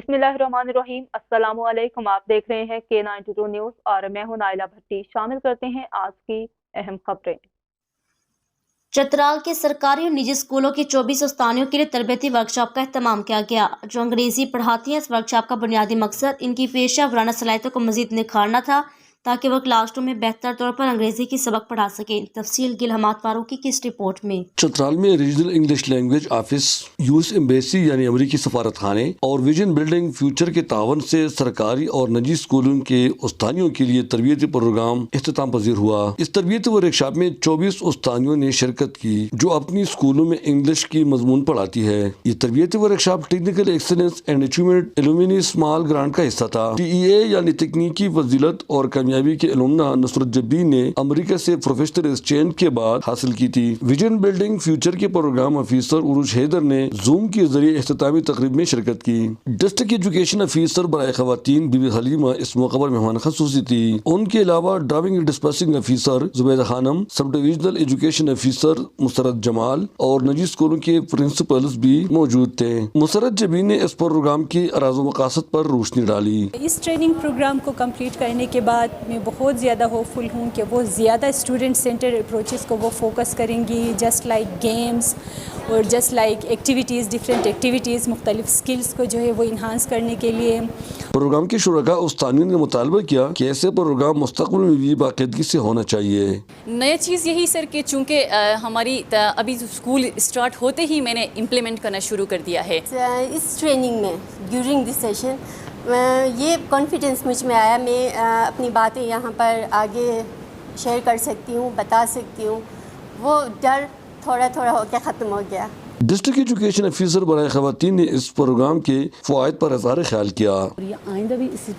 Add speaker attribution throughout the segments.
Speaker 1: बिस्मिल्लाहिर्रहमानिर्रहीम। अस्सलामु अलैकुम। आप देख रहे हैं K92 न्यूज़ और मैं हूं नाइला भट्टी। शामिल करते हैं आज की अहम खबरें।
Speaker 2: चतराल के सरकारी और निजी स्कूलों के 24 उस्तानियों के लिए तरबियती वर्कशॉप का एहतमाम किया गया, जो अंग्रेजी पढ़ाती हैं। इस वर्कशॉप का बुनियादी मकसद इनकी पेशा वराना सलाहियतों को मजीद निखारना था, ताकि वह क्लासरूम में बेहतर तौर पर अंग्रेजी की सबक पढ़ा सकें। तफसील गिल हमाद फारूकी की इस रिपोर्ट में।
Speaker 3: चतराल में regional English language office, US embassy यानी अमरीकी सफारत खाने और विजन बिल्डिंग फ्यूचर के तावन से सरकारी और निजी स्कूलों के उस्तानियों के लिए तरबियती प्रोग्राम इख्तिताम पजीर हुआ। इस तरबियती वर्कशॉप में 24 उस्तानियों ने शिरकत की, जो अपनी स्कूलों में इंग्लिश की मजमून पढ़ाती है। ये तरबियती workshop technical excellence and achievement alumni small grant का हिस्सा था। TEA यानी तकनीकी फजीलत और कामयाबी के अलुमना नुसरत जब्बी ने अमेरिका से प्रोफेशनल एक्सचेंज के बाद हासिल की थी। विजन बिल्डिंग फ्यूचर के प्रोग्राम ऑफिसर उरुज हैदर ने जूम के जरिए इख्तितामी तकरीब में शिरकत की। डिस्ट्रिक्ट एजुकेशन ऑफिसर बराए खवातीन बीबी हलीमा इस मौके पर मेहमान खसूसी थी। उनके अलावा driving and dispatching officer Zubaida Khanam, sub divisional education officer Musarrat Jamal और निजी स्कूलों के प्रिंसिपल्स भी मौजूद थे। मुसरत जब्बी ने इस प्रोग्राम के अराज़ व मकासद पर रोशनी डाली।
Speaker 4: इस ट्रेनिंग प्रोग्राम को कंप्लीट करने के बाद मैं बहुत ज़्यादा होपफुल हूँ कि वो ज़्यादा स्टूडेंट सेंटर अप्रोचेस को वो फोकस करेंगी, जस्ट लाइक गेम्स और just like activities, different activities, मुख्तलिफ स्किल्स को जो है वो इन्हांस करने के लिए।
Speaker 3: प्रोग्राम के शुरका उस्तानियों ने मुतालबा किया कि ऐसे प्रोग्राम मुस्तक़बिल में भी बाकायदगी से होना चाहिए।
Speaker 5: नया चीज़ यही सर कि चूँकि हमारी अभी स्कूल स्टार्ट होते ही मैंने इम्प्लीमेंट करना शुरू कर दिया है।
Speaker 6: इस ट्रेनिंग में ड्यूरिंग दिस सेशन ये कॉन्फिडेंस मुझ में आया, मैं अपनी बातें यहाँ पर आगे शेयर कर सकती हूँ, बता सकती हूँ। वो डर थोड़ा थोड़ा होकर ख़त्म हो गया।
Speaker 3: डिस्ट्रिक्ट एजुकेशन ऑफिसर बराए खवातीन ने इस प्रोग्राम के फ़वाइद पर इज़हार ख्याल किया।
Speaker 7: ये आइंदा भी इसी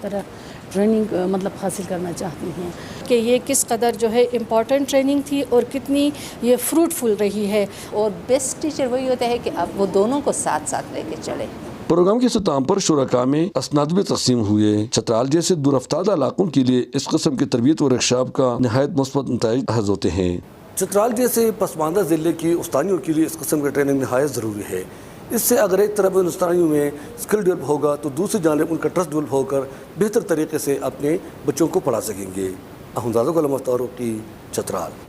Speaker 7: तरह ट्रेनिंग मतलब हासिल करना चाहती हैं कि ये किस कदर जो है इम्पॉर्टेंट ट्रेनिंग थी और कितनी ये फ्रूटफुल रही है।
Speaker 8: और बेस्ट टीचर वही होता है कि आप वो दोनों को साथ साथ लेके चले।
Speaker 3: प्रोग्राम के इख्तिताम पर शुरका में असनाद भी तक़सीम हुए। चतराल जैसे दूरअफ्ताद इलाकों के लिए इस किस्म की तरबियत वर्कशॉप का नहायत मुस्बत नताइज हासिल होते हैं। चतराल जैसे पसमानदा ज़िले की उस्तानियों के लिए इस किस्म की ट्रेनिंग नहायत ज़रूरी है। इससे अगर एक तरफ उन उस्तानियों में स्किल डेवलप होगा तो दूसरी जानिब उनका ट्रस्ट डेवलप होकर बेहतर तरीके से अपने बच्चों को पढ़ा सकेंगे। अहमदादो की चतराल।